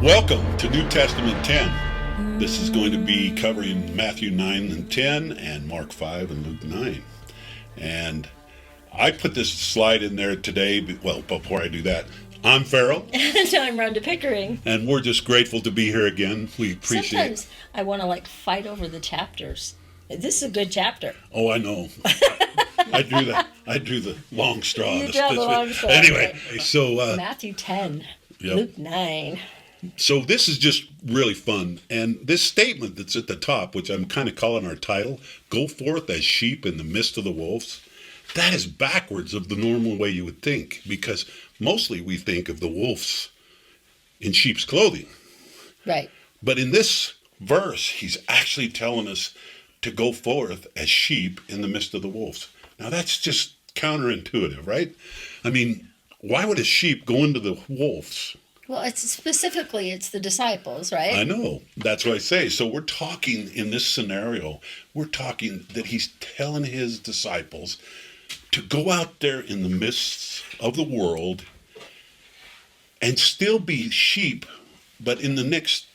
Welcome to New Testament 10. This is going to be covering Matthew 9 and 10 and Mark 5 and Luke 9. And I put this slide in there today. Well, before I do that, I'm Farrell. And I'm Rhonda Pickering. And we're just grateful to be here again. We appreciate it. Sometimes I want to fight over the chapters. This is a good chapter. Oh, I know. I do that. I do the long straw. You draw the long straw. Anyway, so Matthew 10, yep. Luke 9. So this is just really fun. And this statement that's at the top, which I'm kind of calling our title, "Go forth as sheep in the midst of the wolves," that is backwards of the normal way you would think, because mostly we think of the wolves in sheep's clothing. Right. But in this verse, he's actually telling us to go forth as sheep in the midst of the wolves. Now that's just counterintuitive, right? I mean, why would a sheep go into the wolves? Well, it's the disciples, right? I know. That's what I say. So we're talking in this scenario, we're talking that he's telling his disciples to go out there in the midst of the world and still be sheep. But in the next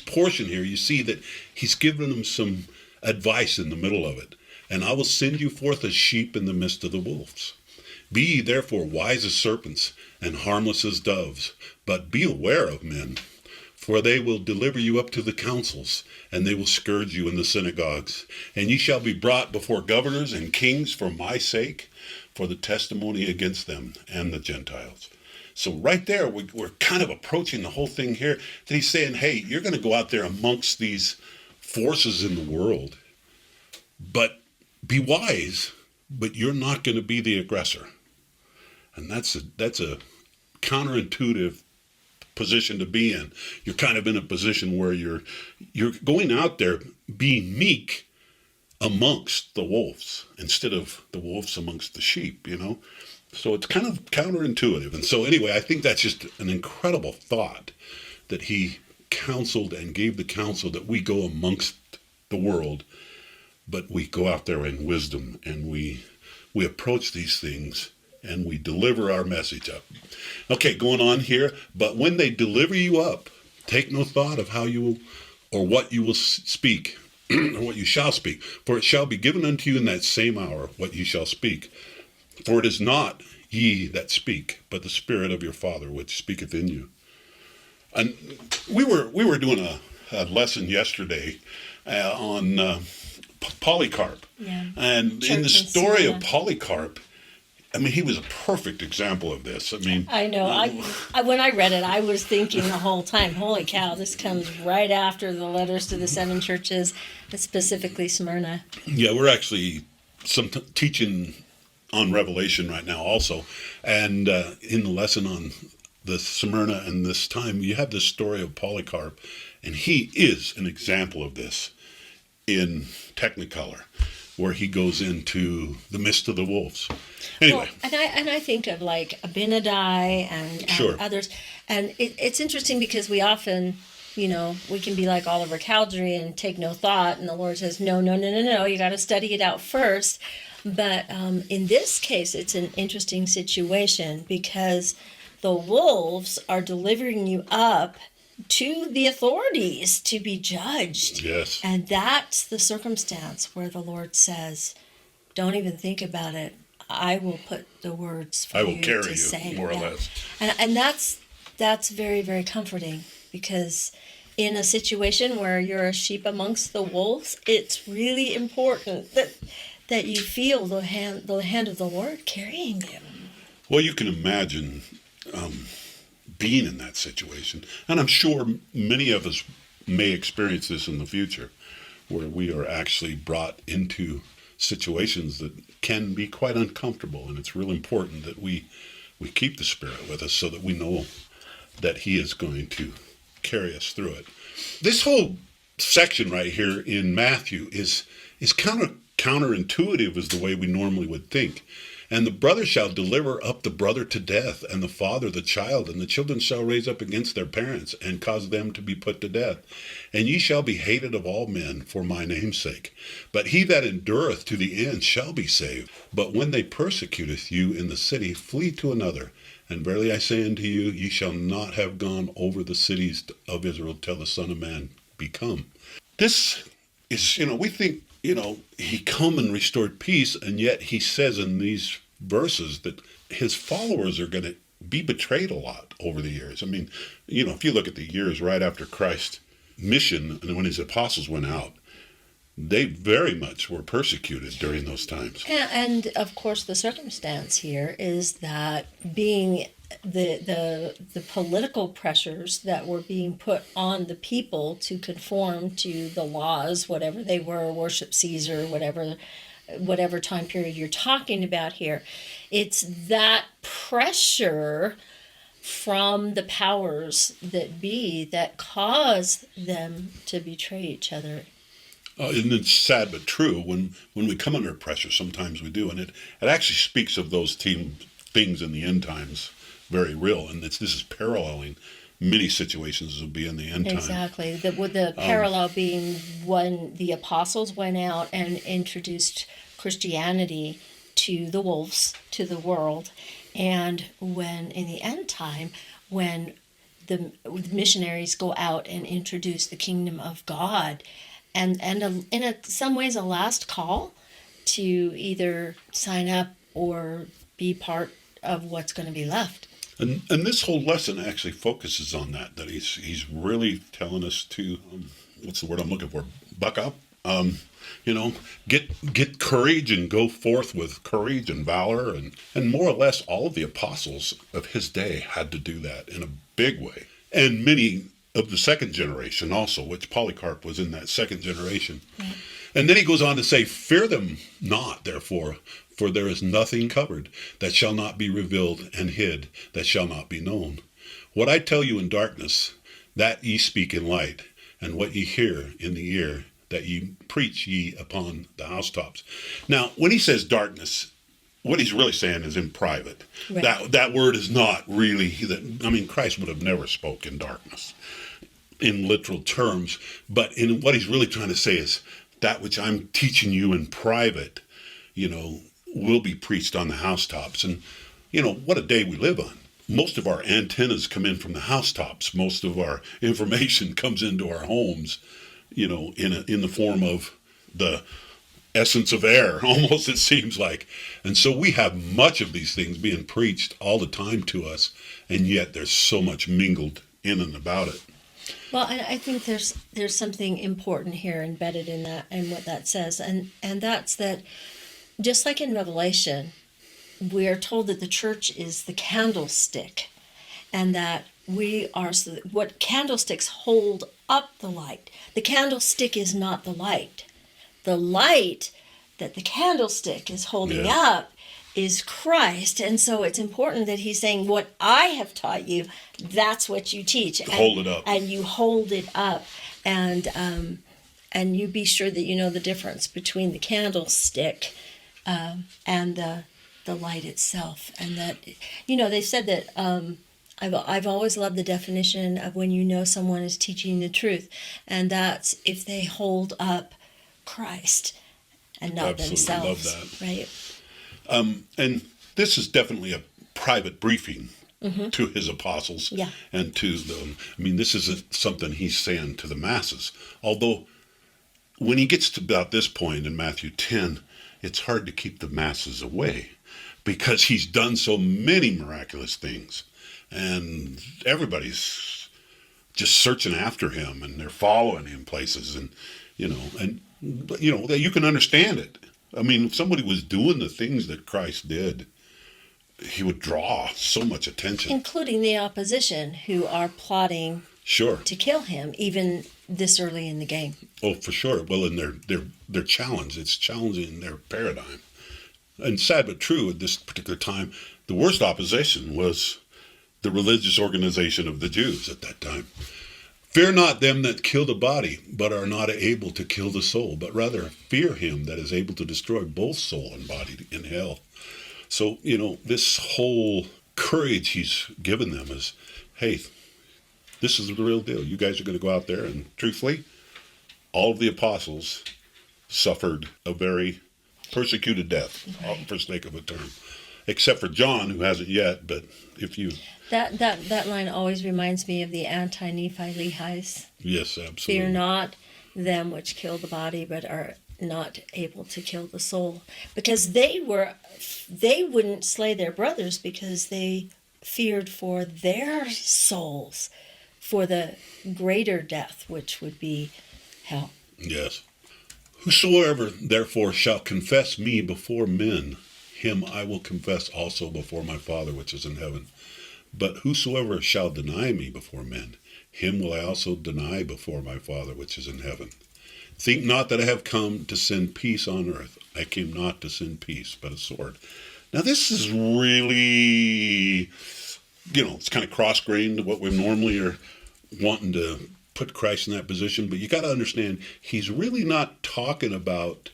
portion here, you see that he's given them some advice in the middle of it. "And I will send you forth as sheep in the midst of the wolves. Be ye therefore wise as serpents and harmless as doves, but be aware of men, for they will deliver you up to the councils, and they will scourge you in the synagogues. And ye shall be brought before governors and kings for my sake, for the testimony against them and the Gentiles." So right there, we're kind of approaching the whole thing here, that he's saying, hey, you're going to go out there amongst these forces in the world, but be wise, but you're not going to be the aggressor. And that's a counterintuitive position to be in. You're kind of in a position where you're going out there being meek amongst the wolves instead of the wolves amongst the sheep, you know? So it's kind of counterintuitive. And so anyway, I think that's just an incredible thought that he counseled and gave the counsel that we go amongst the world, but we go out there in wisdom and we approach these things and we deliver our message up. Okay, going on here. "But when they deliver you up, take no thought of how you will, or what you will speak, or what you shall speak. For it shall be given unto you in that same hour what you shall speak. For it is not ye that speak, but the Spirit of your Father which speaketh in you." And we were doing a lesson yesterday on Polycarp. Yeah. And in the story of Polycarp, I mean, he was a perfect example of this. I mean, I know. When I read it, I was thinking the whole time, holy cow, this comes right after the letters to the 7 churches, specifically Smyrna. Yeah, we're actually teaching on Revelation right now also. And in the lesson on the Smyrna and this time, you have this story of Polycarp, and he is an example of this in Technicolor, where he goes into the midst of the wolves. Anyway. Well, and I think of Abinadi and Sure. others. And it's interesting because we often, we can be like Oliver Cowdery and take no thought. And the Lord says, no, you got to study it out first. But in this case, it's an interesting situation because the wolves are delivering you up to the authorities to be judged. Yes. And that's the circumstance where the Lord says, don't even think about it. I will put the words for you to say. I will carry you, more or less. And that's very, very comforting, because in a situation where you're a sheep amongst the wolves, it's really important that you feel the hand of the Lord carrying you. Well, you can imagine being in that situation. And I'm sure many of us may experience this in the future, where we are actually brought into situations that can be quite uncomfortable. And it's really important that we keep the Spirit with us so that we know that He is going to carry us through it. This whole section right here in Matthew is counterintuitive as the way we normally would think. And the brother shall deliver up the brother to death, and the father the child, and the children shall raise up against their parents, and cause them to be put to death. And ye shall be hated of all men for my name's sake. But he that endureth to the end shall be saved. But when they persecuteth you in the city, flee to another. And verily I say unto you, ye shall not have gone over the cities of Israel till the Son of Man be come. This is, we think, he come and restored peace, and yet he says in these verses that his followers are going to be betrayed a lot over the years. I mean, if you look at the years right after Christ's mission and when his apostles went out, they very much were persecuted during those times. And of course, the circumstance here is that being the political pressures that were being put on the people to conform to the laws, whatever they were, worship Caesar, whatever time period you're talking about here, it's that pressure from the powers that be that cause them to betray each other. And it's sad but true. When we come under pressure, sometimes we do, and it actually speaks of those things in the end times, very real. And this is paralleling many situations will be in the end time. Exactly. The parallel being when the apostles went out and introduced Christianity to the wolves, to the world, and when in the end time, when the missionaries go out and introduce the kingdom of God, and in some ways a last call to either sign up or be part of what's going to be left. And this whole lesson actually focuses on that he's really telling us to, what's the word I'm looking for? Buck up. Get courage and go forth with courage and valor. And more or less all of the apostles of his day had to do that in a big way. And many of the second generation also, which Polycarp was in that second generation. Right. And then he goes on to say, fear them not, therefore, for there is nothing covered that shall not be revealed, and hid that shall not be known. What I tell you in darkness, that ye speak in light, and what ye hear in the ear, that ye preach ye upon the housetops. Now, when he says darkness, what he's really saying is in private. Right. That word is not really, Christ would have never spoke in darkness in literal terms, but in what he's really trying to say is that which I'm teaching you in private, will be preached on the housetops. And, what a day we live on. Most of our antennas come in from the housetops. Most of our information comes into our homes, in the form of the essence of air, almost it seems like. And so we have much of these things being preached all the time to us, and yet there's so much mingled in and about it. Well, I think there's something important here embedded in that and what that says, and that's that just like in Revelation, we are told that the church is the candlestick, and that we are what candlesticks hold up the light. The candlestick is not the light. The light that the candlestick is holding up is Christ. And so it's important that he's saying, what I have taught you, that's what you teach. Hold it up. And you hold it up. And you be sure that you know the difference between the candlestick and the light itself. And that, they said that I've always loved the definition of when you know someone is teaching the truth. And that's if they hold up Christ and not Absolutely themselves. Love that. Right. And this is definitely a private briefing to his apostles and to them. This isn't something he's saying to the masses. Although when he gets to about this point in Matthew 10, it's hard to keep the masses away because he's done so many miraculous things. And everybody's just searching after him, and they're following him places, and you can understand it. If somebody was doing the things that Christ did, he would draw so much attention, including the opposition who are plotting to kill him, even this early in the game. Oh, for sure. Well, and they're challenged. It's challenging their paradigm, and sad but true. At this particular time, the worst opposition was the religious organization of the Jews at that time. Fear not them that kill the body, but are not able to kill the soul, but rather fear him that is able to destroy both soul and body in hell. So, this whole courage he's given them is, hey, this is the real deal. You guys are going to go out there, and truthfully, all of the apostles suffered a very persecuted death, Right. for sake of a term, except for John, who hasn't yet. But if you, That line always reminds me of the anti-Nephi Lehi's. yes, absolutely, Fear not them which kill the body, but are not able to kill the soul, because they wouldn't slay their brothers because they feared for their souls, for the greater death, which would be hell. yes. Whosoever therefore shall confess me before men, him I will confess also before my Father which is in heaven. But whosoever shall deny me before men, him will I also deny before my Father which is in heaven. Think not that I have come to send peace on earth. I came not to send peace, but a sword. Now this is really, it's kind of cross-grained to what we normally are wanting to put Christ in that position. But you got to understand, he's really not talking about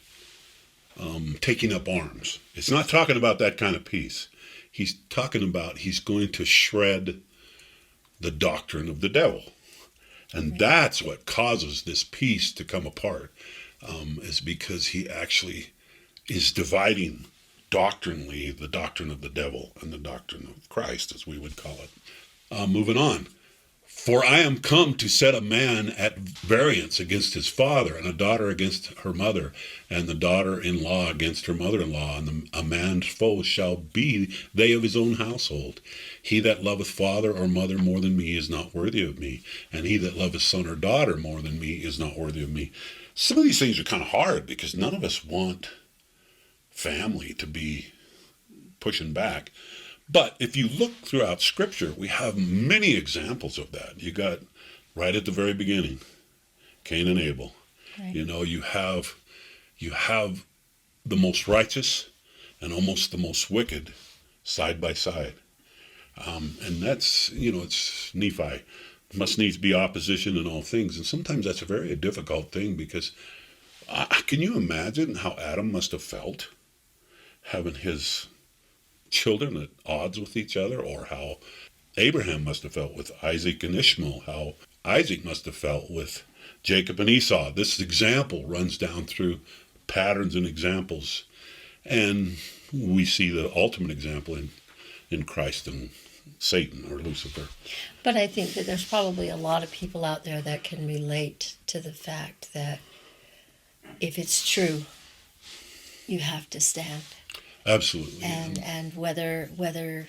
taking up arms. It's not talking about that kind of peace. He's talking about he's going to shred the doctrine of the devil. And that's what causes this peace to come apart, is because he actually is dividing doctrinally the doctrine of the devil and the doctrine of Christ, as we would call it. Moving on. For I am come to set a man at variance against his father, and a daughter against her mother, and the daughter-in-law against her mother-in-law, and a man's foes shall be they of his own household. He that loveth father or mother more than me is not worthy of me, and he that loveth son or daughter more than me is not worthy of me. Some of these things are kind of hard because none of us want family to be pushing back. But if you look throughout Scripture, we have many examples of that. You got right at the very beginning, Cain and Abel. Right. You have the most righteous and almost the most wicked side by side. And that's, it's Nephi. Must needs be opposition in all things. And sometimes that's a very difficult thing because can you imagine how Adam must have felt having his children at odds with each other, or how Abraham must have felt with Isaac and Ishmael, how Isaac must have felt with Jacob and Esau. This example runs down through patterns and examples, and we see the ultimate example in Christ and Satan, or Lucifer. But I think that there's probably a lot of people out there that can relate to the fact that if it's true, you have to stand. Absolutely. And whether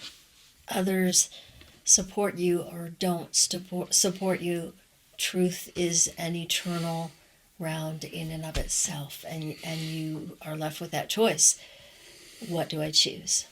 others support you or don't support you, truth is an eternal round in and of itself, and you are left with that choice. What do I choose?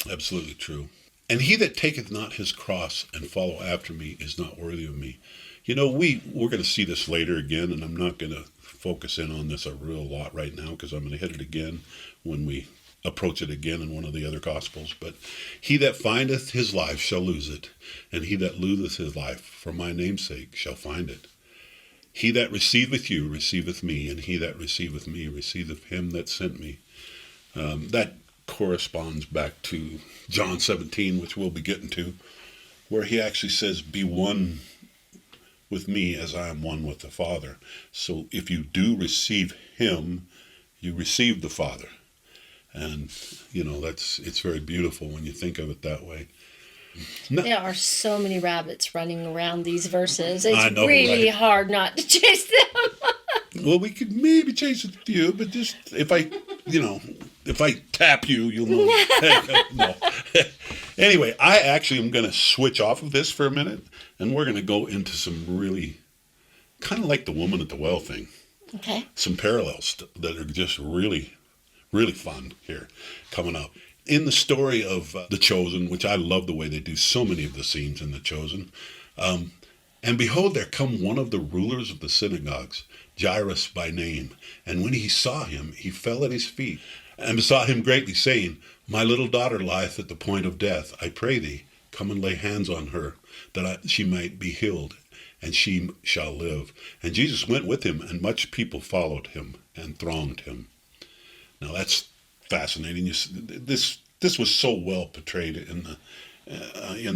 Absolutely true. And he that taketh not his cross and follow after me is not worthy of me. We're going to see this later again, and I'm not going to focus in on this a real lot right now because I'm going to hit it again when we approach it again in one of the other Gospels. But he that findeth his life shall lose it, and he that loseth his life for my name's sake shall find it. He that receiveth you receiveth me, and he that receiveth me receiveth him that sent me. That corresponds back to John 17, which we'll be getting to, where he actually says, be one with me as I am one with the Father. So if you do receive him, you receive the Father. And, it's very beautiful when you think of it that way. There are so many rabbits running around these verses. It's I know, really right? hard not to chase them. Well, we could maybe chase a few, but just if I tap you, you'll know. No. Anyway, I actually am going to switch off of this for a minute, and we're going to go into some really kind of like the woman at the well thing. Okay. Some parallels that are just really, really fun here coming up. In the story of The Chosen, which I love the way they do so many of the scenes in The Chosen, and behold, there come one of the rulers of the synagogues, Jairus by name. And when he saw him, he fell at his feet and besought him greatly, saying, my little daughter lieth at the point of death. I pray thee, come and lay hands on her, that she might be healed, and she shall live. And Jesus went with him, and much people followed him and thronged him. Now that's fascinating. This was so well portrayed in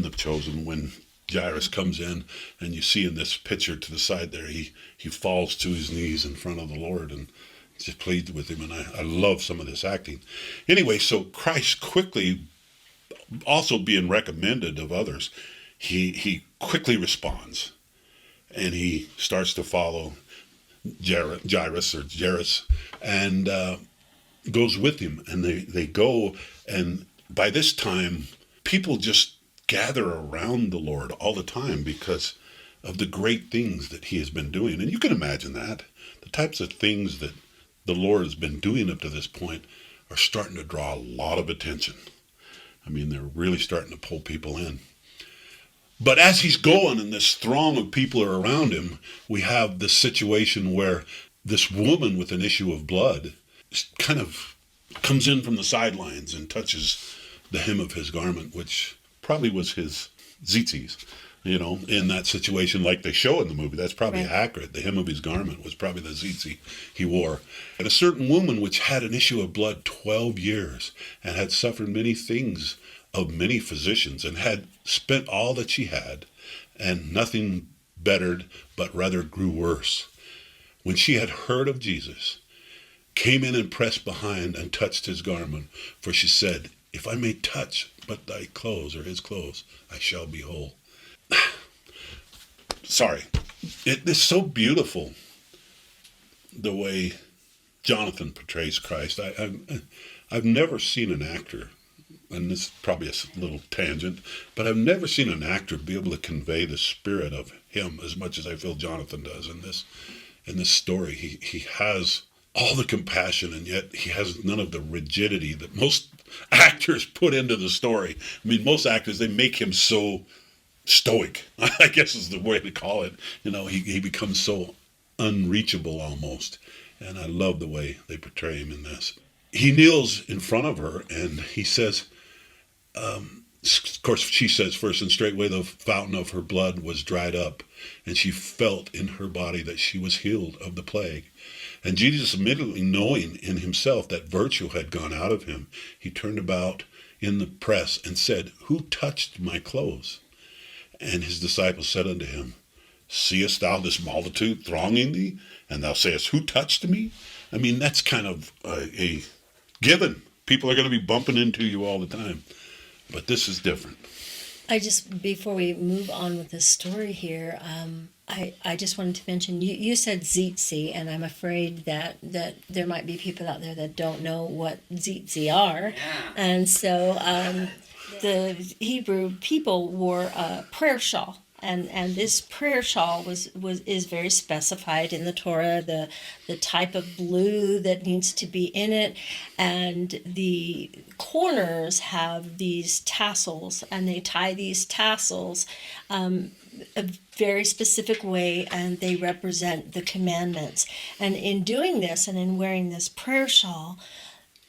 the Chosen when Jairus comes in, and you see in this picture to the side there, he falls to his knees in front of the Lord and just pleads with him. And I love some of this acting. Anyway, so Christ quickly, also being recommended of others, he quickly responds, and he starts to follow Jairus, and goes with him, and they go, and by this time, people just gather around the Lord all the time because of the great things that he has been doing. And you can imagine that. The types of things that the Lord has been doing up to this point are starting to draw a lot of attention. I mean, they're really starting to pull people in. But as he's going and this throng of people are around him, we have this situation where this woman with an issue of blood kind of comes in from the sidelines and touches the hem of his garment, which probably was his tzitzit, in that situation, like they show in the movie. That's probably Right. accurate. The hem of his garment was probably the tzitzit he wore. And a certain woman which had an issue of blood 12 years and had suffered many things of many physicians and had spent all that she had, and nothing bettered, but rather grew worse. When she had heard of Jesus, came in and pressed behind and touched his garment, for she said, "If I may touch but thy clothes," or his clothes, "I shall be whole." Sorry. It is so beautiful the way Jonathan portrays Christ. I've never seen an actor, and this is probably a little tangent, but I've never seen an actor be able to convey the spirit of him as much as I feel Jonathan does in this story. He has all the compassion, and yet he has none of the rigidity that most actors put into the story. I mean, most actors, they make him so stoic, I guess is the way to call it. He becomes so unreachable almost. And I love the way they portray him in this. He kneels in front of her and he says, of course, she says first, "And straightway the fountain of her blood was dried up, and she felt in her body that she was healed of the plague." And Jesus, immediately knowing in himself that virtue had gone out of him, he turned about in the press and said, "Who touched my clothes?" And his disciples said unto him, "Seest thou this multitude thronging thee? And thou sayest, Who touched me?" I mean, that's kind of a given. People are going to be bumping into you all the time. But this is different. Before we move on with this story here, I just wanted to mention, you said tzitzit, and I'm afraid that there might be people out there that don't know what tzitzit are. And so the Hebrew people wore a prayer shawl. And this prayer shawl is very specified in the Torah, the type of blue that needs to be in it, and the corners have these tassels, and they tie these tassels a very specific way, and they represent the commandments. And in doing this and in wearing this prayer shawl,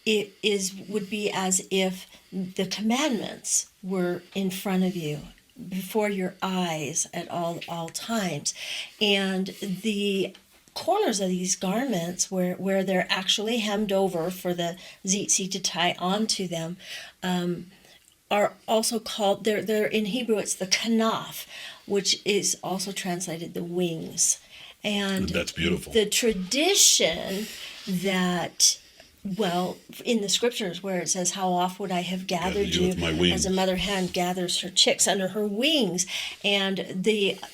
would be as if the commandments were in front of you, before your eyes at all times. And the corners of these garments, where they're actually hemmed over for the tzitzit to tie onto them, are also called, they're in Hebrew, it's the kanaf, which is also translated the wings. And that's beautiful. The tradition that, well, in the scriptures where it says, "How oft would I have gathered you as a mother hen gathers her chicks under her wings," and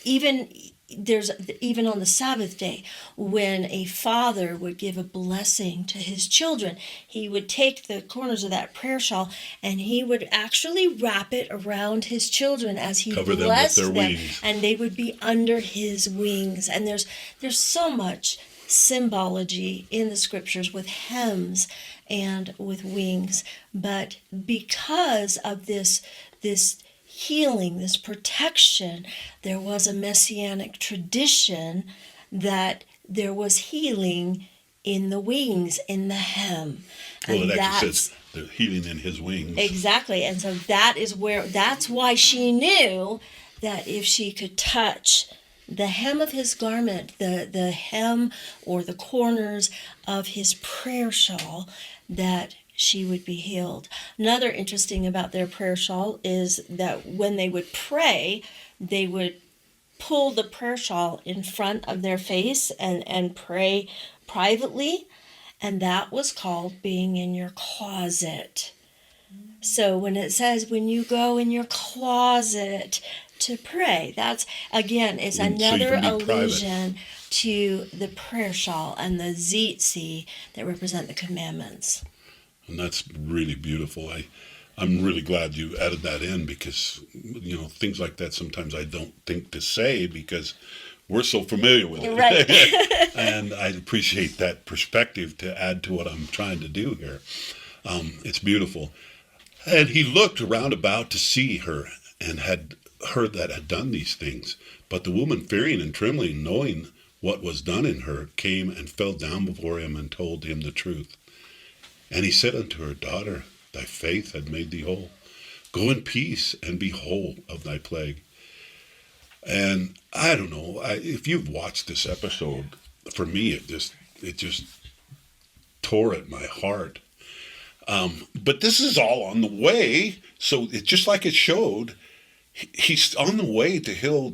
even on the Sabbath day, when a father would give a blessing to his children, he would take the corners of that prayer shawl and he would actually wrap it around his children as he Cover blessed them with their them, wings. and they would be under his wings. And there's so much symbology in the scriptures with hems and with wings, but because of this healing, this protection, there was a messianic tradition that there was healing in the wings, in the hem. Well, And it actually that's says the healing in his wings. exactly. And so that's why she knew that if she could touch the hem of his garment, the hem or the corners of his prayer shawl, that she would be healed. Another interesting about their prayer shawl is that when they would pray, they would pull the prayer shawl in front of their face and pray privately, and that was called being in your closet. So when it says when you go in your closet to pray, that's again, it's So you another can be private. allusion to the prayer shawl and the tzitzit that represent the commandments. And that's really beautiful. I'm really glad you added that in because, things like that sometimes I don't think to say because we're so familiar with it. Right. And I appreciate that perspective to add to what I'm trying to do here. It's beautiful. And he looked round about to see her and had heard that had done these things. But the woman, fearing and trembling, knowing what was done in her, came and fell down before him and told him the truth. And he said unto her, Daughter, thy faith had made thee whole. Go in peace and be whole of thy plague. And I don't know, if you've watched this episode, for me, it just tore at my heart. But this is all on the way. So it's just like it showed, he's on the way to heal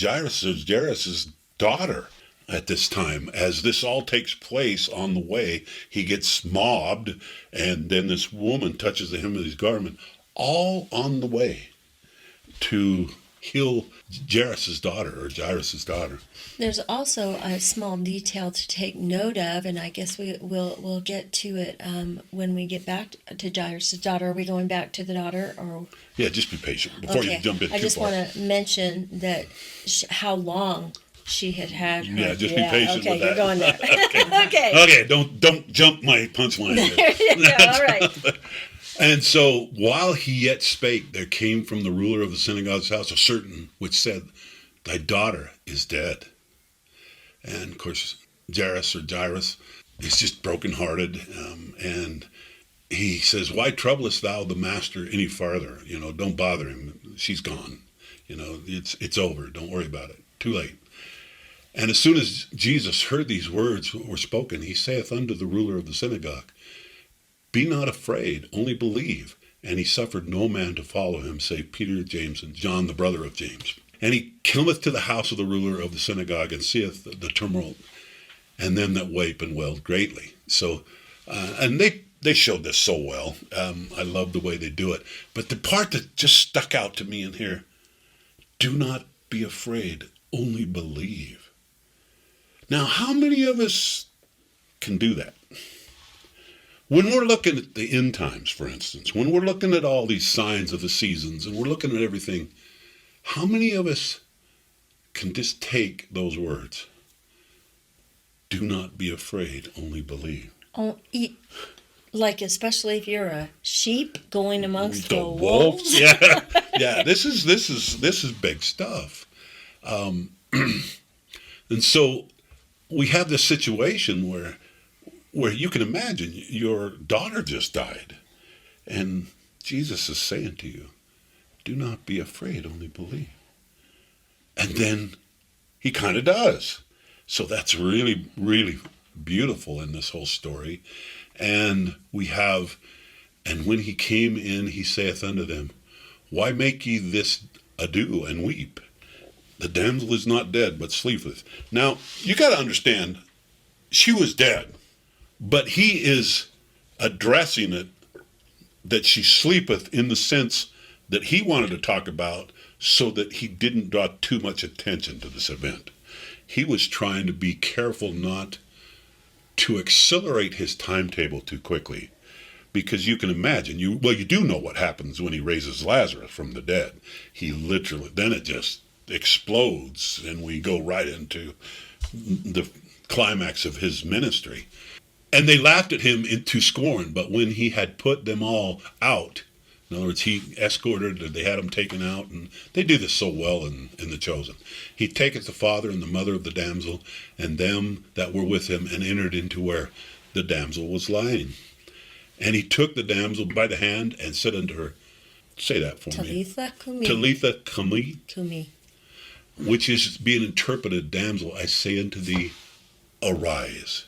Jairus' daughter at this time. As this all takes place on the way, he gets mobbed, and then this woman touches the hem of his garment, all on the way to heal Jairus' daughter. There's also a small detail to take note of, and I guess we'll get to it when we get back to Jairus' daughter. Are we going back to the daughter, or? Yeah, just be patient before you jump in too far. I just want to mention that how long she had her. Yeah, just be patient with that. Okay, you're going there. Okay. Okay, don't jump my punchline. There you go. All right. And so while he yet spake, there came from the ruler of the synagogue's house a certain which said, Thy daughter is dead. And of course, Jairus is just brokenhearted. And he says, Why troublest thou the master any farther? Don't bother him. She's gone. It's over. Don't worry about it. Too late. And as soon as Jesus heard these words were spoken, he saith unto the ruler of the synagogue, Be not afraid, only believe. And he suffered no man to follow him, save Peter, James, and John, the brother of James. And he cometh to the house of the ruler of the synagogue, and seeth the tumult, and them that weep and wailed greatly. So, and they showed this so well. I love the way they do it. But the part that just stuck out to me in here, do not be afraid, only believe. Now, how many of us can do that? When we're looking at the end times, for instance, when we're looking at all these signs of the seasons and we're looking at everything, how many of us can just take those words? Do not be afraid, only believe. Oh, like especially if you're a sheep going amongst the wolves. Yeah. This is big stuff. And so we have this situation where you can imagine your daughter just died, and Jesus is saying to you, do not be afraid, only believe. And then he kind of does. So that's really, really beautiful in this whole story. And we have, and when he came in, he saith unto them, Why make ye this ado and weep? The damsel is not dead, but sleepeth. Now, you got to understand, she was dead, but he is addressing it that she sleepeth in the sense that he wanted to talk about so that he didn't draw too much attention to this event. He was trying to be careful not to accelerate his timetable too quickly, because you can imagine, you do know what happens when he raises Lazarus from the dead. He literally, then it just explodes, and we go right into the climax of his ministry. And they laughed at him into scorn, but when he had put them all out, in other words, he escorted, they had them taken out, and they do this so well in The Chosen. He taketh the father and the mother of the damsel, and them that were with him, and entered into where the damsel was lying. And he took the damsel by the hand, and said unto her, say that for me. Talitha Kumi. Which is being interpreted, damsel, I say unto thee, arise.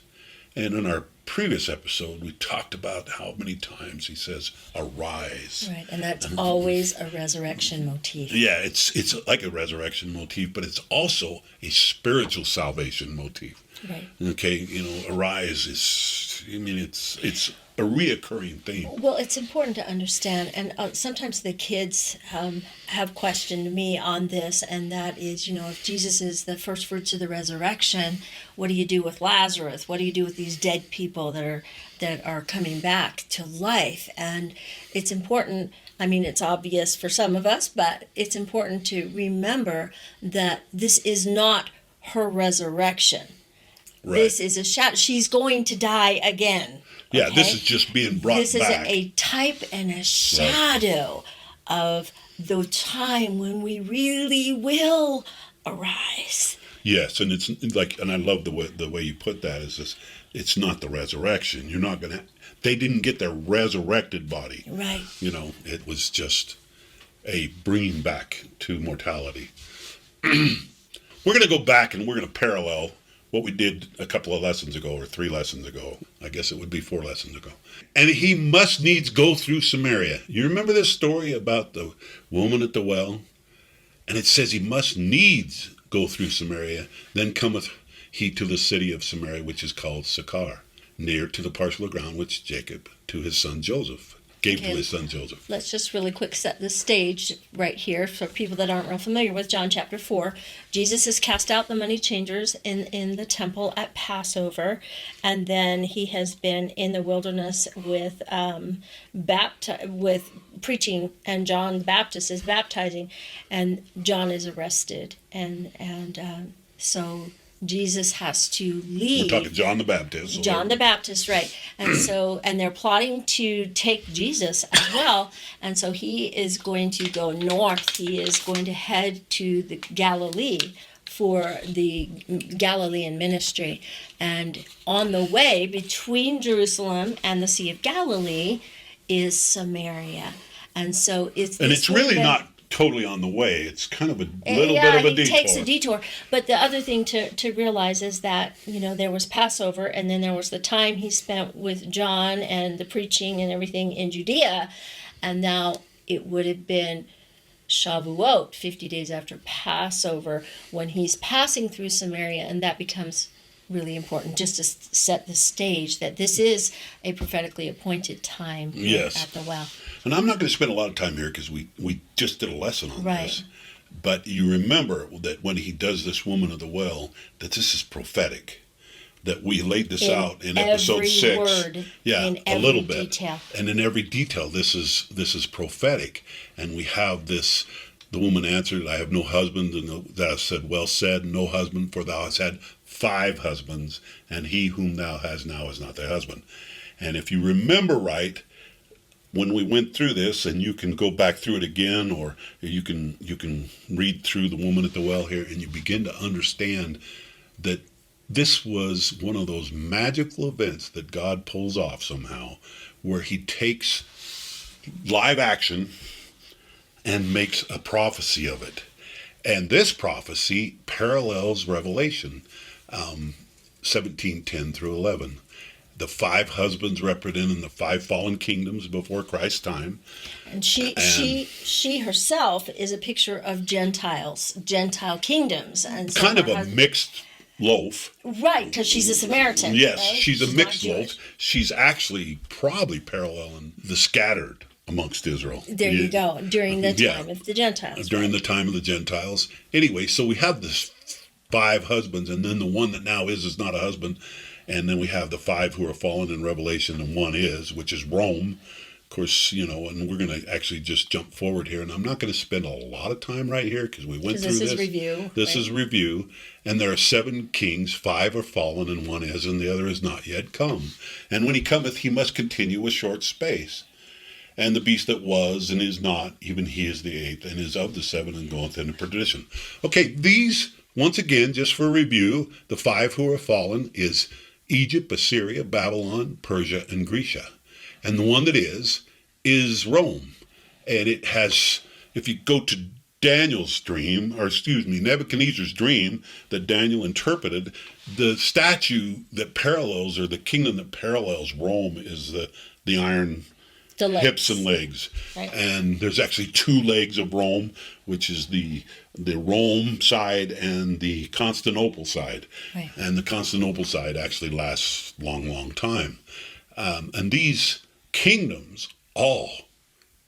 And in our previous episode, we talked about how many times he says, arise. Right, and that's always a resurrection motif. Yeah, it's like a resurrection motif, but it's also a spiritual salvation motif. Right. Okay, arise is, it's a reoccurring theme. Well, it's important to understand, and sometimes the kids have questioned me on this, and that is, if Jesus is the first fruits of the resurrection, what do you do with Lazarus? What do you do with these dead people that are coming back to life? And it's important. I mean, it's obvious for some of us, but it's important to remember that this is not her resurrection. Right. This is a shadow. She's going to die again. Yeah, this is just being brought back. This is a type and a shadow of the time when we really will arise. Yes, and it's like, and I love the way you put that is this. It's not the resurrection. You're not gonna. They didn't get their resurrected body. Right. It was just a bringing back to mortality. We're gonna go back and we're gonna parallel what we did a couple of lessons ago, or 3 lessons ago. I guess it would be 4 lessons ago. And he must needs go through Samaria. You remember this story about the woman at the well? And it says he must needs go through Samaria. Then cometh he to the city of Samaria, which is called Sychar, near to the parcel of ground which Jacob to his son Joseph gave to his son Joseph. Let's just really quick set the stage right here for people that aren't real familiar with John chapter 4. Jesus has cast out the money changers in the temple at Passover, and then he has been in the wilderness with with preaching, and John the Baptist is baptizing, and John is arrested, and so Jesus has to leave. We're talking John the Baptist. John the Baptist, right. And they're plotting to take Jesus as well. And so he is going to go north. He is going to head to the Galilee for the Galilean ministry. And on the way between Jerusalem and the Sea of Galilee is Samaria. And so it's really not totally on the way. It's kind of a little bit of a detour. It takes a detour. But the other thing to realize is that, there was Passover, and then there was the time he spent with John and the preaching and everything in Judea. And now it would have been Shavuot, 50 days after Passover, when he's passing through Samaria, and that becomes really important just to set the stage that this is a prophetically appointed time at the well. And I'm not going to spend a lot of time here because we just did a lesson on this. But you remember that when he does this woman of the well, that this is prophetic. That we laid this out in episode 6. Word, in a little bit. Detail. And in every detail, this is prophetic. And we have this. The woman answered, I have no husband. And thou said, well said, no husband, for thou hast had 5 husbands, and he whom thou hast now is not thy husband. And if you remember right, when we went through this, and you can go back through it again, or you can read through the woman at the well here, and you begin to understand that this was one of those magical events that God pulls off somehow, where he takes live action and makes a prophecy of it. And this prophecy parallels Revelation 17:10 through 11. The 5 husbands representing the 5 fallen kingdoms before Christ's time. And she herself is a picture of Gentiles, Gentile kingdoms. And so kind of a mixed loaf. Right, because she's a Samaritan. Yes, right? she's a mixed loaf. She's actually probably paralleling the scattered amongst Israel. There you go, during the time of the Gentiles. During the time of the Gentiles. Anyway, so we have this 5 husbands, and then the one that now is not a husband. And then we have the 5 who are fallen in Revelation, and one is, which is Rome. Of course, and we're going to actually just jump forward here. And I'm not going to spend a lot of time right here because we went through this. This is review. This is review. And there are 7 kings, 5 are fallen, and one is, and the other is not yet come. And when he cometh, he must continue a short space. And the beast that was and is not, even he is the 8th, and is of the 7, and goeth into perdition. Okay, these, once again, just for review, the 5 who are fallen is Egypt, Assyria, Babylon, Persia, and Grecia. And the one that is Rome. And it has, if you go to Nebuchadnezzar's dream that Daniel interpreted, the statue that parallels, or the kingdom that parallels Rome, is the iron hips and legs. Right. And there's actually two legs of Rome, which is the Rome side and the Constantinople side. Right. And the Constantinople side actually lasts a long, long time. And these kingdoms all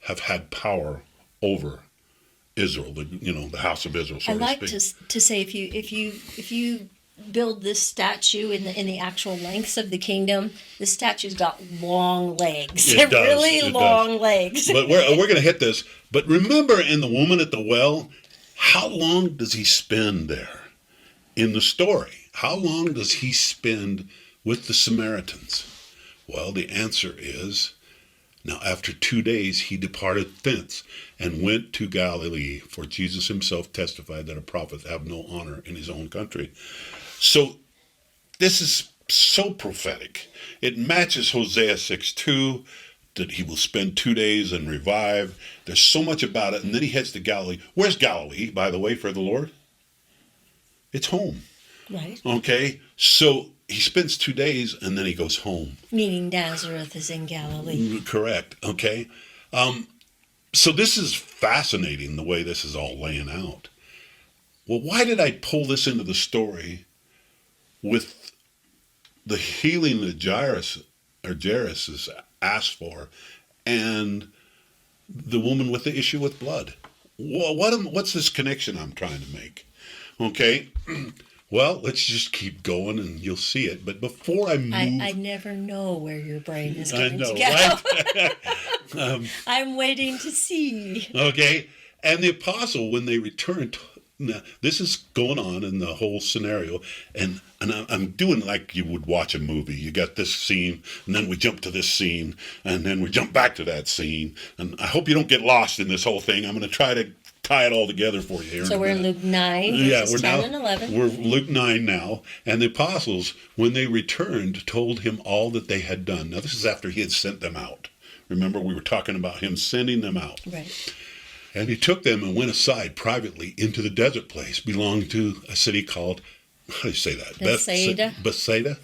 have had power over Israel, the house of Israel, so I like to speak. to say, if you build this statue in the actual lengths of the kingdom, the statue's got long legs. It does. Really It long does. legs. But we're going to hit this. But remember, in the woman at the well, how long does he spend there in the story? How long does he spend with the Samaritans? Well, the answer is, now after 2 days he departed thence and went to Galilee, for Jesus himself testified that a prophet have no honor in his own country. So this is so prophetic. It matches Hosea 6:2, that he will spend 2 days and revive. There's so much about it. And then he heads to Galilee. Where's Galilee, by the way, for the Lord? It's home. Right. Okay, so he spends 2 days and then he goes home. Meaning Nazareth is in Galilee. Correct. Okay. So this is fascinating, the way this is all laying out. Well, why did I pull this into the story with the healing that Jairus is asked for, and the woman with the issue with blood? Well, what's this connection I'm trying to make? Okay. Well, let's just keep going and you'll see it. But before I move... I never know where your brain is going know, to go. right? I'm waiting to see. Okay. And the apostle, when they returned... Now, this is going on in the whole scenario, and I'm doing like you would watch a movie. You got this scene, and then we jump to this scene, and then we jump back to that scene. And I hope you don't get lost in this whole thing. I'm going to try to tie it all together for you here. So we're in Luke 9, verses 10 and 11. We're Luke 9 now. And the apostles, when they returned, told him all that they had done. Now, this is after he had sent them out. Remember, we were talking about him sending them out. Right. And he took them and went aside privately into the desert place belonging to a city called, how do you say that? Bethsaida.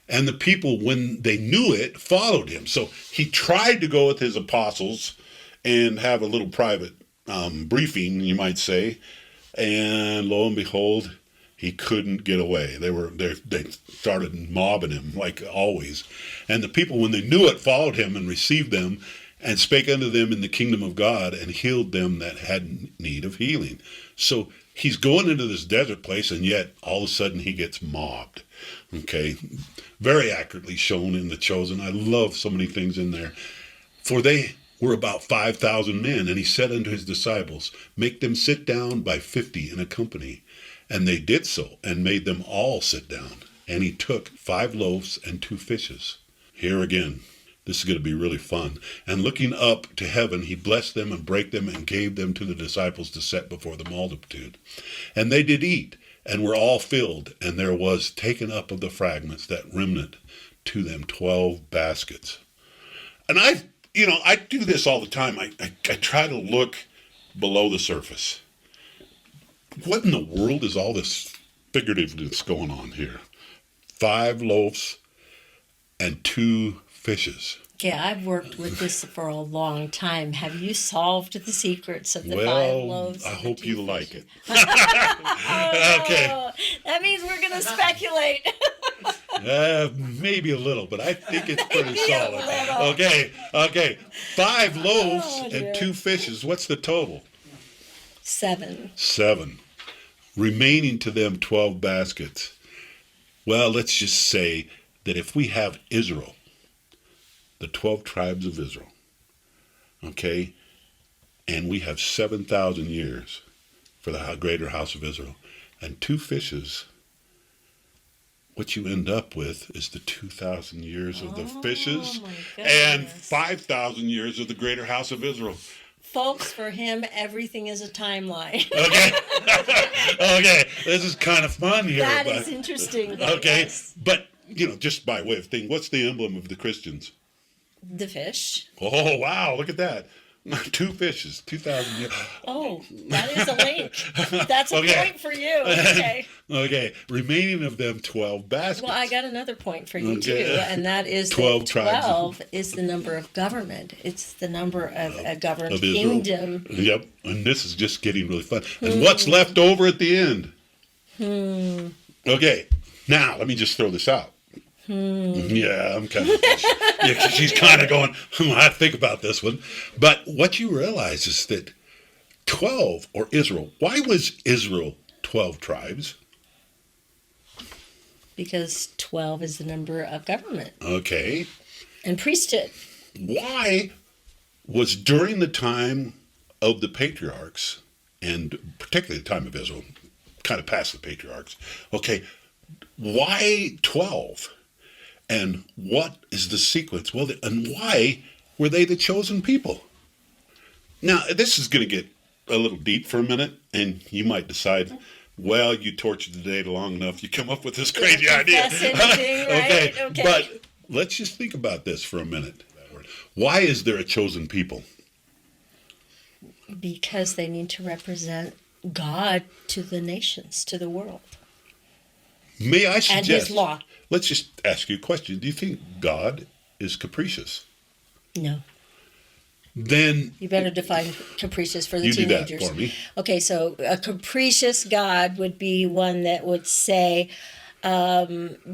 And the people, when they knew it, followed him. So he tried to go with his apostles and have a little private briefing, you might say. And lo and behold, he couldn't get away. They started mobbing him like always. And the people, when they knew it, followed him and received them, and spake unto them in the kingdom of God, and healed them that had need of healing. So he's going into this desert place, and yet all of a sudden he gets mobbed. Okay, very accurately shown in The Chosen. I love so many things in there. For they were about 5,000 men, and he said unto his disciples, make them sit down by 50 in a company. And they did so, and made them all sit down. And he took 5 loaves and 2 fishes. Here again, this is going to be really fun. And looking up to heaven, he blessed them and brake them and gave them to the disciples to set before the multitude. And they did eat, and were all filled. And there was taken up of the fragments, that remnant, to them 12 baskets. And I do this all the time. I try to look below the surface. What in the world is all this figurativeness going on here? 5 loaves and 2 fishes. Yeah, I've worked with this for a long time. Have you solved the secrets of the 5 loaves? I hope you like it. Okay. That means we're going to speculate. Maybe a little, but I think it's pretty solid. Okay. 5 loaves and 2 fishes. What's the total? 7. Remaining to them 12 baskets. Well, let's just say that if we have Israel, the 12 tribes of Israel, okay, and we have 7,000 years for the greater house of Israel, and 2 fishes, what you end up with is the 2,000 years of the fishes and 5,000 years of the greater house of Israel. Folks, for him, everything is a timeline. Okay, this is kind of fun here. That is interesting. Okay, but, just by way of thing, what's the emblem of the Christians? The fish. Oh, wow, look at that. 2 fishes, 2,000 years. Oh, that is a link. That's a Okay. point for you. Okay. Okay, remaining of them 12 baskets. Well, I got another point for you Okay. too, and that is 12 that tribes. 12 is the number of government. It's the number of a governed Of Israel. kingdom. Yep, and this is just getting really fun. And what's left over at the end? Okay, now let me just throw this out. Yeah, I'm kind of. Yeah, she's kind of going. I have to think about this one. But what you realize is that 12 or Israel. Why was Israel 12 tribes? Because 12 is the number of government Okay, and priesthood. why was during the time of the patriarchs, and particularly the time of Israel, kind of past the patriarchs, okay, why 12? And what is the sequence? Well, and why were they the chosen people? Now, this is going to get a little deep for a minute, and you might decide, well, you tortured the data long enough, you come up with this crazy idea. Confess anything, right? Okay. But let's just think about this for a minute. Why is there a chosen people? Because they need to represent God to the nations, to the world. May I suggest, And his law. Let's just ask you a question. Do you think God is capricious? No. Then You better define capricious for the you do that teenagers. for me. Okay, so a capricious God would be one that would say,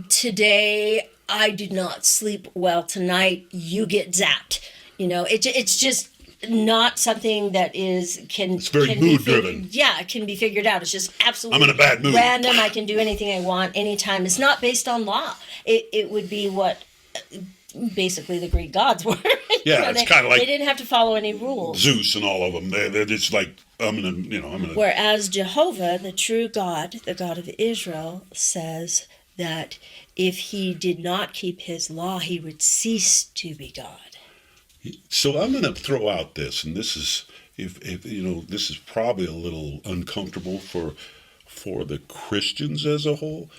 today I did not sleep well tonight, you get zapped. You know, it's just not something that It's very mood driven. Yeah, it can be figured out. It's just absolutely I'm in a bad mood. random. I can do anything I want anytime. It's not based on law. It would be what basically the Greek gods were. Yeah, it's kind of like they didn't have to follow any rules. Zeus and all of them. They're just like, I'm gonna. Whereas Jehovah, the true God, the God of Israel, says that if he did not keep his law, he would cease to be God. So I'm gonna throw out this, and this is, if this is probably a little uncomfortable for the Christians as a whole,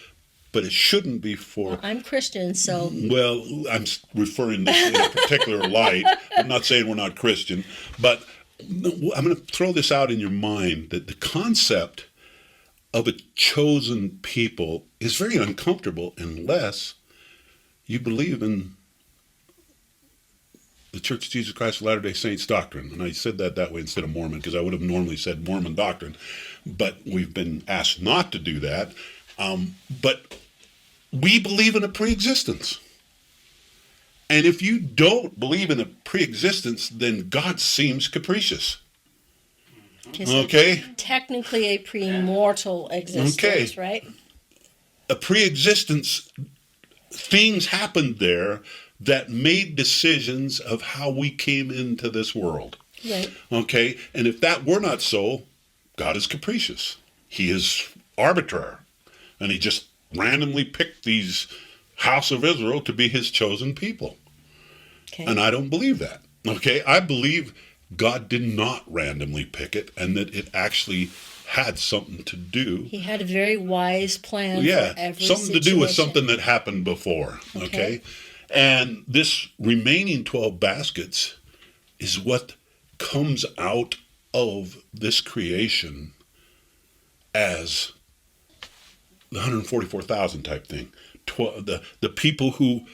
but it shouldn't be for. Well, I'm Christian, so Well, I'm referring to this in a particular light. I'm not saying we're not Christian, but I'm going to throw this out in your mind that the concept of a chosen people is very uncomfortable unless you believe in the Church of Jesus Christ of Latter-day Saints doctrine. And I said that way instead of Mormon, because I would have normally said Mormon doctrine, but we've been asked not to do that. But we believe in a pre-existence. And if you don't believe in a pre-existence, then God seems capricious. Okay? technically a premortal existence, right? A pre-existence, things happened there that made decisions of how we came into this world. Right. Okay? And if that were not so, God is capricious. He is arbitrary. And he just randomly picked these house of Israel to be his chosen people. Okay. And I don't believe that. Okay? I believe God did not randomly pick it, and that it actually had something to do. He had a very wise plan for every something to do with something that happened before. Okay? And this remaining 12 baskets is what comes out of this creation as the 144,000 type thing. The people who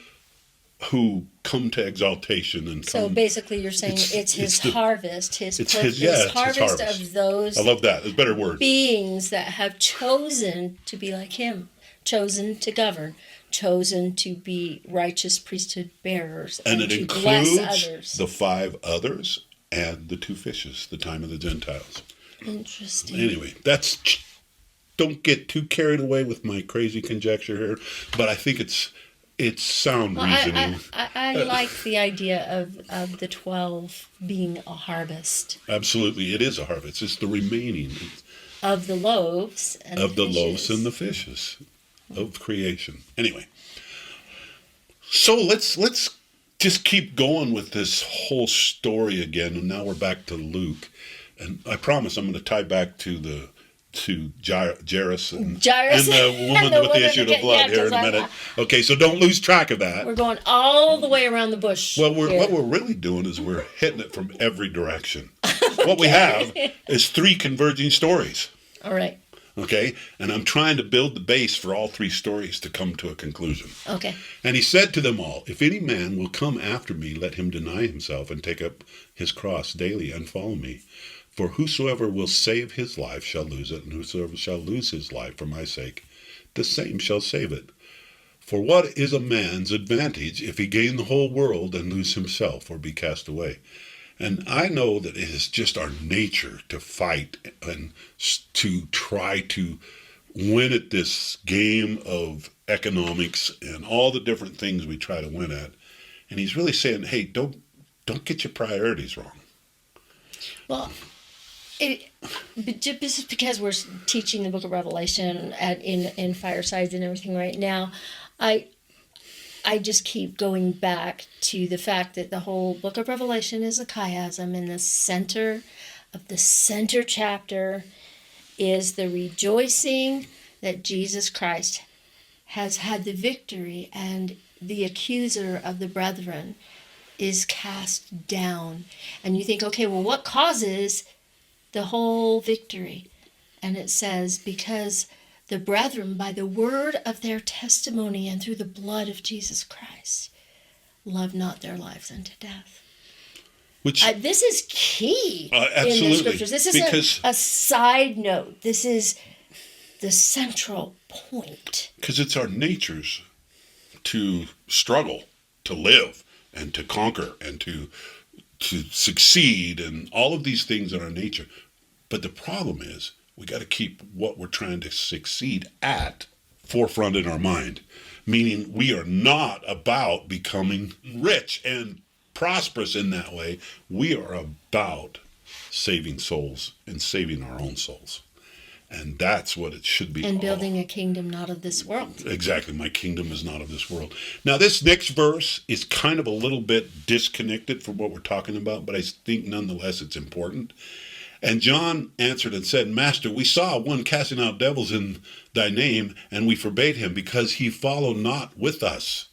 come to exaltation and So basically you're saying it's his harvest, his harvest of those I love that. It's a better word. beings that have chosen to be like him, chosen to govern, chosen to be righteous priesthood bearers, And it to bless includes others. the 5 others and the 2 fishes, the time of the Gentiles. Interesting. Anyway, don't get too carried away with my crazy conjecture here, but I think it's sound reasoning. I like the idea of the 12 being a harvest Absolutely, it is a harvest. It's the remaining of the loaves and of the loaves fishes. and the fishes of creation. Anyway, so let's just keep going with this whole story again. And now we're back to Luke, and I promise I'm going to tie back to the to Jairus and Jairus the woman and the with the woman issue that of blood here in a minute. Okay, so don't lose track of that. We're going all the way around the bush. Well, what we're really doing is we're hitting it from every direction. What we have is 3 converging stories. All right. Okay, and I'm trying to build the base for all 3 stories to come to a conclusion. Okay. And he said to them all, if any man will come after me, let him deny himself and take up his cross daily and follow me. For whosoever will save his life shall lose it, and whosoever shall lose his life for my sake, the same shall save it. For what is a man's advantage if he gain the whole world and lose himself or be cast away? And I know that it is just our nature to fight and to try to win at this game of economics and all the different things we try to win at. And he's really saying, hey, don't get your priorities wrong. Well, just because we're teaching the book of Revelation in Firesides and everything right now, I just keep going back to the fact that the whole book of Revelation is a chiasm, and the center of the center chapter is the rejoicing that Jesus Christ has had the victory, and the accuser of the brethren is cast down. And you think, okay, well, what causes the whole victory? And it says, because the brethren, by the word of their testimony and through the blood of Jesus Christ, love not their lives unto death. Which this is key absolutely, in the scriptures. This isn't a side note. This is the central point. Because it's our natures to struggle, to live, and to conquer, and to succeed, and all of these things are our nature. But the problem is, we got to keep what we're trying to succeed at forefront in our mind. Meaning we are not about becoming rich and prosperous in that way. We are about saving souls and saving our own souls. And that's what it should be. And building a kingdom not of this world. Exactly. My kingdom is not of this world. Now, this next verse is kind of a little bit disconnected from what we're talking about, but I think nonetheless it's important. And John answered and said, Master, we saw one casting out devils in thy name, and we forbade him because he followed not with us.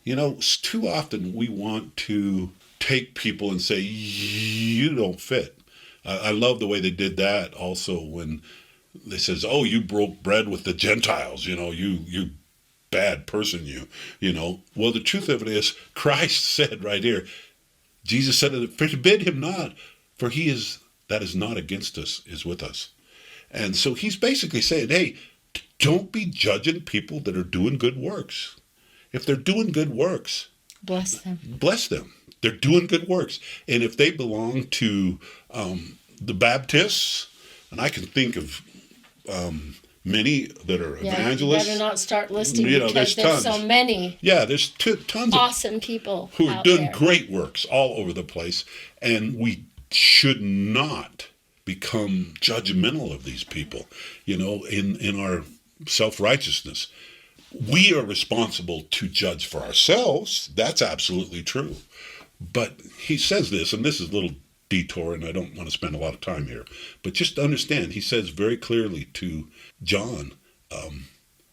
You know, too often we want to take people and say, you don't fit. I love the way they did that also when they says, oh, you broke bread with the Gentiles, you bad person, you know. Well, the truth of it is, Christ said right here, Jesus said, forbid him not, for he is that is not against us, is with us. And so he's basically saying, hey, don't be judging people that are doing good works. If they're doing good works, bless them. Bless them. They're doing good works. And if they belong to the Baptists, and I can think of many that are evangelists. You better not start listing because there's so many. Yeah, there's tons awesome people who are doing great works all over the place. And we should not become judgmental of these people, in our self-righteousness. We are responsible to judge for ourselves. That's absolutely true. But he says this, and this is a little detour, and I don't want to spend a lot of time here, but just understand, he says very clearly to John,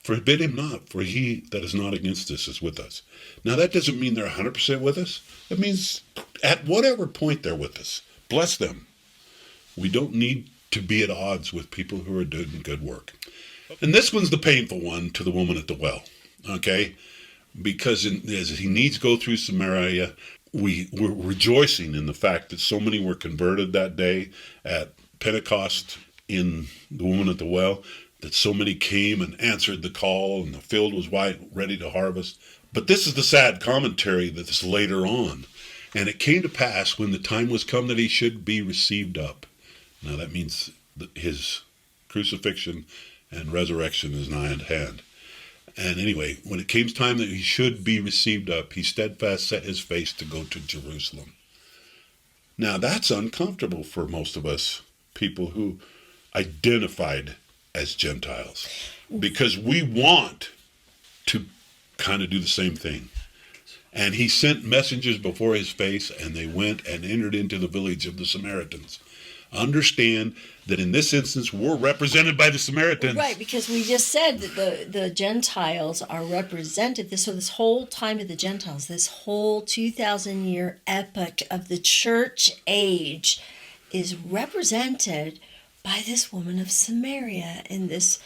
forbid him not, for he that is not against us is with us. Now, that doesn't mean they're 100% with us. It means at whatever point they're with us, bless them. We don't need to be at odds with people who are doing good work. And this one's the painful one to the woman at the well, okay? Because as he needs to go through Samaria, we're rejoicing in the fact that so many were converted that day at Pentecost in the woman at the well, that so many came and answered the call, and the field was white, ready to harvest. But this is the sad commentary that's later on. And it came to pass when the time was come that he should be received up. Now that means his crucifixion and resurrection is nigh at hand. And anyway, when it came time that he should be received up, he steadfast set his face to go to Jerusalem. Now that's uncomfortable for most of us, people who identified as Gentiles, because we want to kind of do the same thing. And he sent messengers before his face, and they went and entered into the village of the Samaritans. Understand that in this instance, we're represented by the Samaritans. Right, because we just said that the Gentiles are represented. So this whole time of the Gentiles, this whole 2,000-year epoch of the church age is represented by this woman of Samaria in this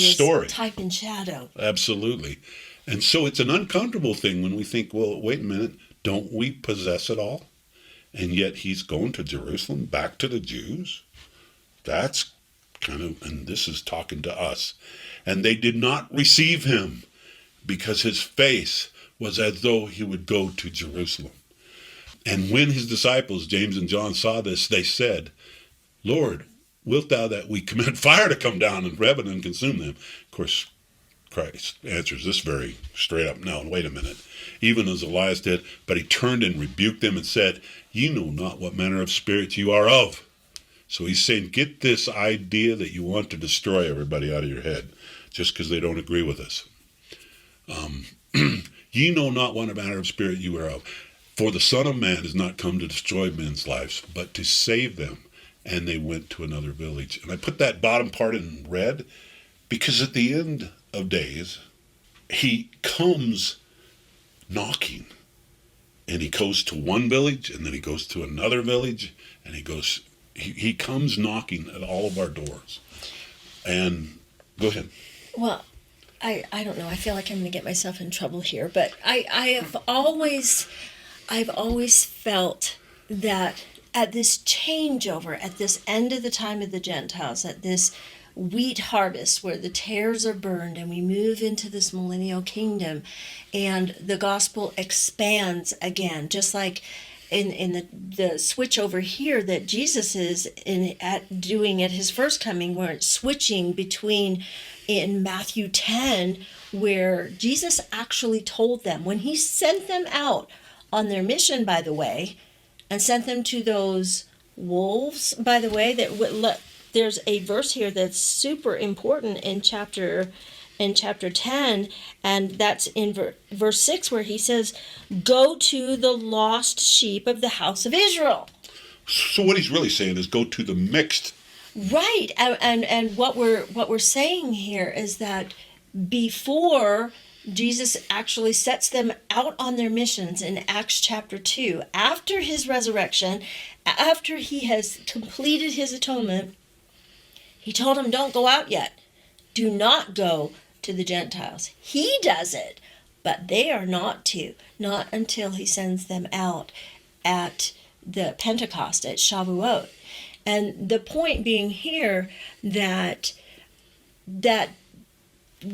story. Type and shadow. Absolutely. And so it's an uncomfortable thing when we think, well, wait a minute, don't we possess it all? And yet he's going to Jerusalem, back to the Jews. That's kind of, and this is talking to us. And they did not receive him because his face was as though he would go to Jerusalem. And when his disciples, James and John, saw this, they said, Lord, wilt thou that we command fire to come down from heaven and consume them? Of course, Christ answers this very straight up. No, wait a minute. Even as Elias did, but he turned and rebuked them and said, ye know not what manner of spirits you are of. So he's saying, get this idea that you want to destroy everybody out of your head just because they don't agree with us. Ye know not what manner of spirit you are of. For the Son of Man is not come to destroy men's lives, but to save them. And they went to another village. And I put that bottom part in red because at the end of days, he comes knocking. And he goes to one village, and then he goes to another village, and he comes knocking at all of our doors. And go ahead. Well, I don't know. I feel like I'm going to get myself in trouble here, but I've always felt that at this changeover, at this end of the time of the Gentiles, at this wheat harvest where the tares are burned and we move into this millennial kingdom and the gospel expands again, just like in the switch over here that Jesus is doing at his first coming, where it's switching between in Matthew 10, where Jesus actually told them when he sent them out on their mission, by the way, and sent them to those wolves, by the way, there's a verse here that's super important in chapter 10, and that's in verse 6, where he says, go to the lost sheep of the house of Israel. So what he's really saying is go to the mixed. Right, and what we're saying here is that before Jesus actually sets them out on their missions in Acts chapter 2, after his resurrection, after he has completed his atonement, he told them, don't go out yet. Do not go to the Gentiles. He does it, but they are not to, not until he sends them out at the Pentecost, at Shavuot. And the point being here that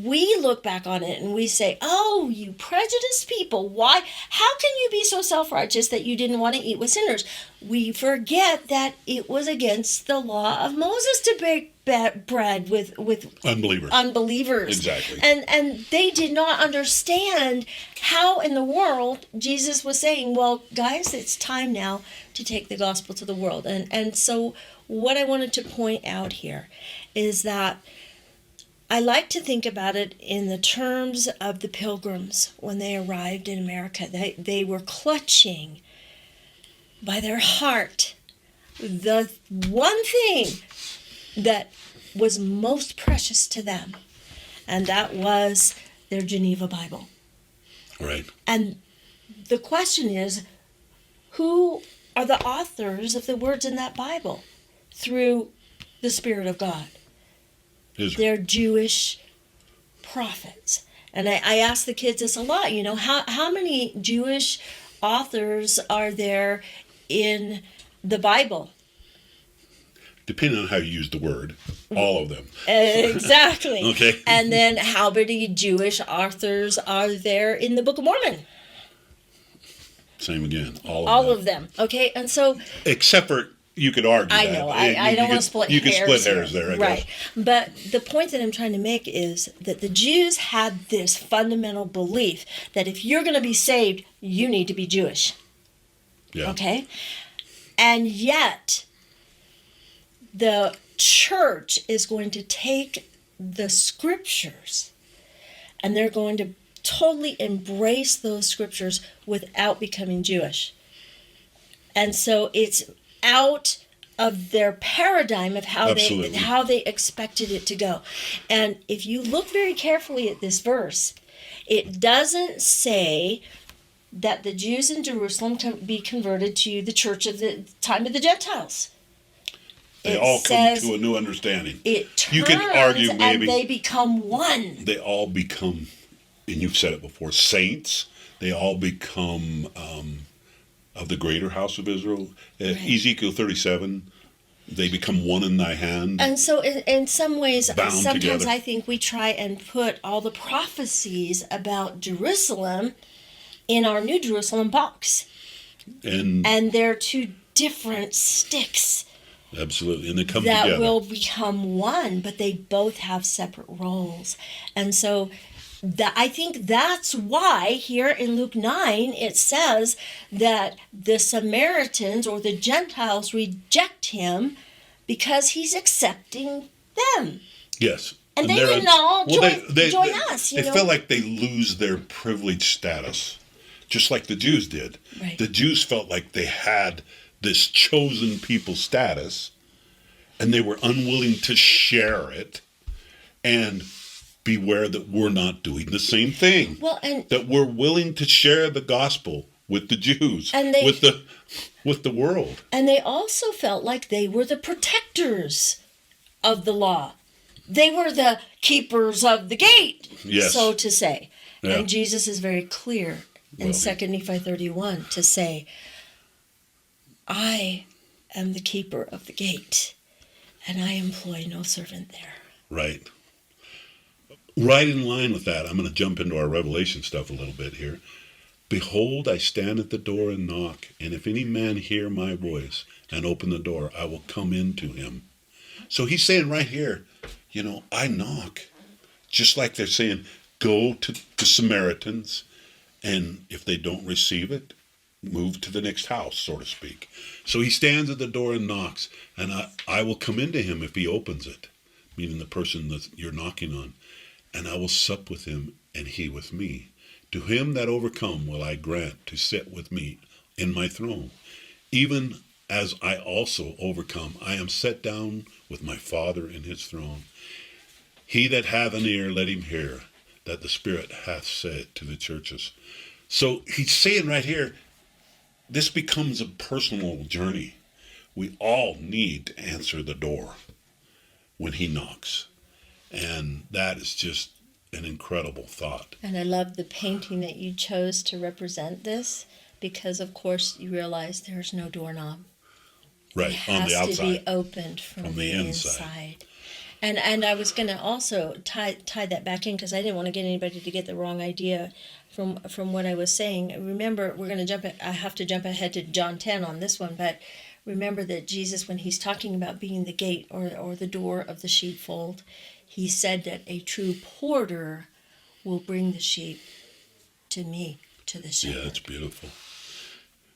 we look back on it and we say, oh, you prejudiced people, why? How can you be so self-righteous that you didn't want to eat with sinners? We forget that it was against the law of Moses to bake bread with unbelievers. Exactly. And they did not understand how in the world Jesus was saying, well, guys, it's time now to take the gospel to the world. And so what I wanted to point out here is that I like to think about it in the terms of the pilgrims when they arrived in America. They were clutching by their heart the one thing that was most precious to them, and that was their Geneva Bible. Right. And the question is, who are the authors of the words in that Bible through the Spirit of God? Israel. They're Jewish prophets. And I ask the kids this a lot, how many Jewish authors are there in the Bible? Depending on how you use the word, all of them. Exactly. Okay. And then how many Jewish authors are there in the Book of Mormon? Same again. All of them. Okay. And so, except for, you could argue I that. know. I don't want to split hairs. You can split hairs there, I right. guess. But the point that I'm trying to make is that the Jews had this fundamental belief that if you're going to be saved, you need to be Jewish. Yeah. Okay? And yet, the church is going to take the scriptures and they're going to totally embrace those scriptures without becoming Jewish. And so it's out their paradigm of Absolutely. how they expected it to go. And if you look very carefully at this verse, it doesn't say that the Jews in Jerusalem can be converted to the church of the time of the Gentiles. They It all come says to a new understanding. It turns You can argue maybe and they become one. they all become, and you've said it before, saints. They all become of the greater house of Israel. Right. Ezekiel 37, they become one in thy hand. And so in some ways, Bound sometimes together. I think we try and put all the prophecies about Jerusalem in our New Jerusalem box. And They're two different sticks absolutely, and they come that together. will become one, but they both have separate roles. And so I think that's why here in Luke 9 it says that the Samaritans or the Gentiles reject him because he's accepting them. Yes. And they they're didn't all join they, us. They felt like they lose their privileged status, just like the Jews did. Right. The Jews felt like they had this chosen people status, and they were unwilling to share it. And beware that we're not doing the same thing. Well, and that we're willing to share the gospel with the Jews, and with the world. And they also felt like they were the protectors of the law. They were the keepers of the gate, Yes. so to say. Yeah. And Jesus is very clear in Well, 2 Nephi 31 to say, I am the keeper of the gate, and I employ no servant there. Right. Right in line with that, I'm going to jump into our Revelation stuff a little bit here. Behold, I stand at the door and knock, and if any man hear my voice and open the door, I will come into him. So he's saying right here, I knock. Just like they're saying, go to the Samaritans, and if they don't receive it, move to the next house, so to speak. So he stands at the door and knocks, and I will come into him if he opens it, meaning the person that you're knocking on. And I will sup with him, and he with me. To him that overcome will I grant to sit with me in my throne. Even as I also overcome, I am set down with my Father in his throne. He that hath an ear, let him hear, that the Spirit hath said to the churches. So he's saying right here, this becomes a personal journey. We all need to answer the door when he knocks. And that is just an incredible thought. And I love the painting that you chose to represent this because, of course, you realize there's no doorknob. Right, It on the has to outside. be opened from the inside. And I was going to also tie that back in because I didn't want to get anybody to get the wrong idea from what I was saying. Remember, I have to jump ahead to John 10 on this one, but remember that Jesus, when he's talking about being the gate or the door of the sheepfold, he said that a true porter will bring the sheep to me, to the shepherd. Yeah, that's beautiful.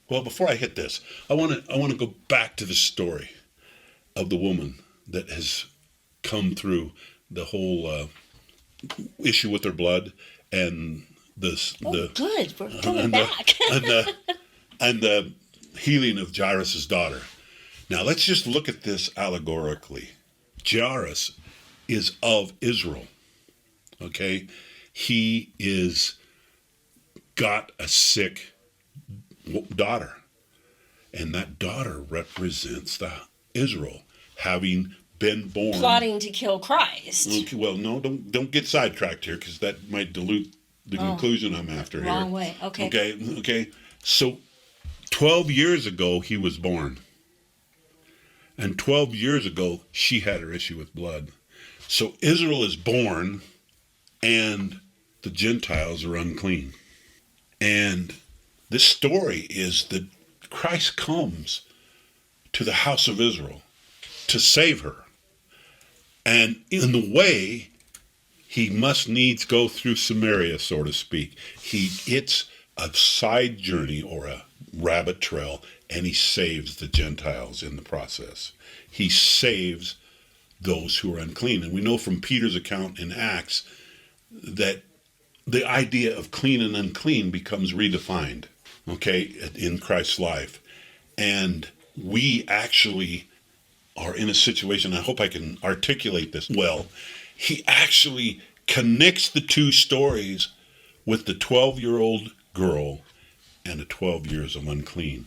Well, before I hit this, I want to go back to the story of the woman that has come through the whole issue with her blood and Good, we're coming back. and the healing of Jairus' daughter. Now let's just look at this allegorically. Jairus is of Israel. Okay, he is got a sick daughter, and that daughter represents the Israel having been born Plotting to kill Christ. Okay, well, no, don't get sidetracked here because that might dilute the conclusion I'm after here. Wrong way. Okay. Okay. So, 12 years ago he was born, and 12 years ago she had her issue with blood. So Israel is born, and the Gentiles are unclean. And this story is that Christ comes to the house of Israel to save her. And in the way, he must needs go through Samaria, so to speak. It's a side journey or a rabbit trail, and he saves the Gentiles in the process. He saves those who are unclean. And we know from Peter's account in Acts that the idea of clean and unclean becomes redefined, okay, in Christ's life. And we actually are in a situation, I hope I can articulate this well, he actually connects the two stories with the 12-year-old girl and the 12 years of unclean.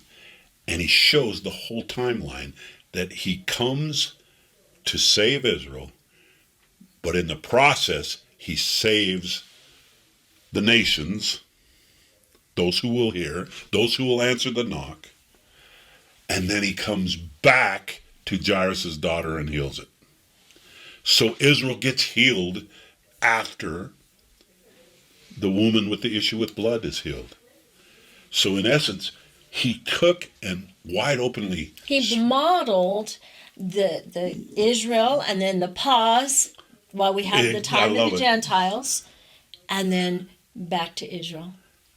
And he shows the whole timeline that he comes to save Israel, but in the process, he saves the nations, those who will hear, those who will answer the knock, and then he comes back to Jairus' daughter and heals it. So Israel gets healed after the woman with the issue with blood is healed. So in essence, he took and wide openly... He modeled the Israel and then the pause while we have the time of the Gentiles, and then back to Israel.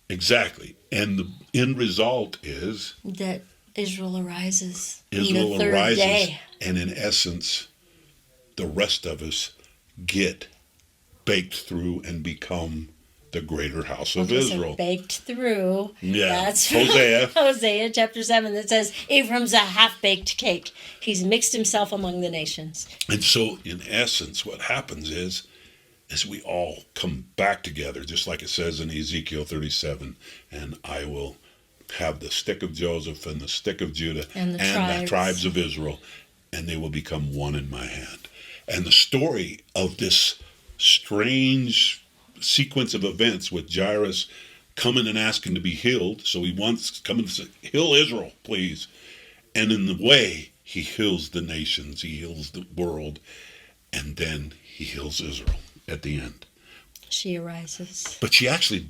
Exactly. And the end result is... that Israel arises Israel in the third arises, day. and in essence, the rest of us get baked through and become the greater house of Israel. So baked through. Yeah, That's Hosea. Hosea chapter 7 that says, Ephraim's a half-baked cake. He's mixed himself among the nations. And so, in essence, what happens is we all come back together, just like it says in Ezekiel 37, and I will have the stick of Joseph and the stick of Judah and the tribes of Israel, and they will become one in my hand. And the story of this strange sequence of events with Jairus coming and asking to be healed, so he wants coming to say, heal Israel, please. And in the way, he heals the nations, he heals the world, and then he heals Israel at the end. She arises. But she actually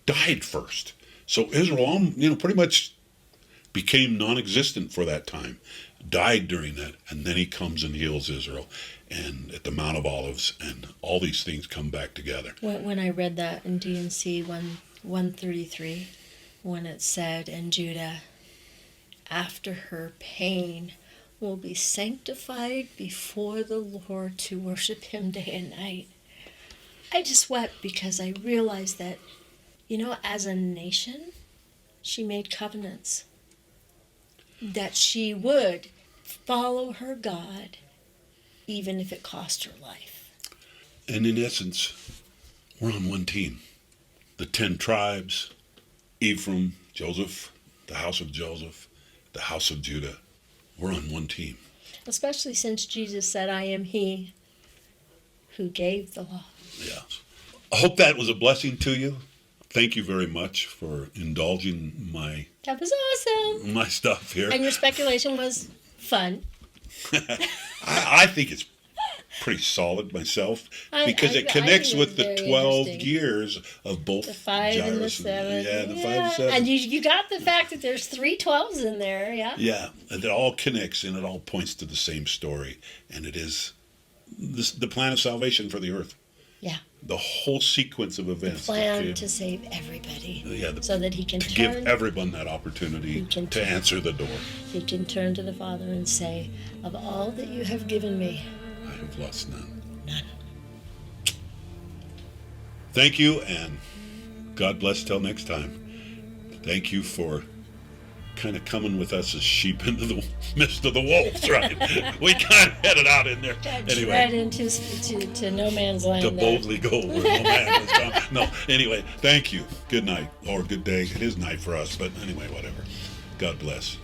died first. So Israel, pretty much became non-existent for that time, died during that, and then he comes and heals Israel, and at the Mount of Olives, and all these things come back together. When I read that in D&C 133, when it said, and Judah, after her pain, will be sanctified before the Lord to worship him day and night. I just wept because I realized that, as a nation, she made covenants that she would follow her God, even if it cost her life. And in essence, we're on one team. The 10 tribes, Ephraim, Joseph, the house of Joseph, the house of Judah. We're on one team. Especially since Jesus said, I am he who gave the law. Yes. I hope that was a blessing to you. Thank you very much for indulging That was awesome. my stuff here. And your speculation was fun. I think it's pretty solid myself because it connects with the 12 years of both the 5 Jairus and the 7. Yeah, the 5 and 7. And you got the fact that there's 3 12s in there, yeah? Yeah, and it all connects and it all points to the same story. And it is the plan of salvation for the earth. Yeah. The whole sequence of events. The plan to save everybody. Yeah, so that he can give everyone that opportunity to answer the door. He can turn to the Father and say, of all that you have given me, I have lost none. None. Thank you, and God bless till next time. Thank you for kind of coming with us as sheep into the midst of the wolves, right? We kind of headed out in there. Anyway, right into to no man's land. To boldly go where no man has gone. No, anyway, thank you. Good night, or good day. It is night for us, but anyway, whatever. God bless.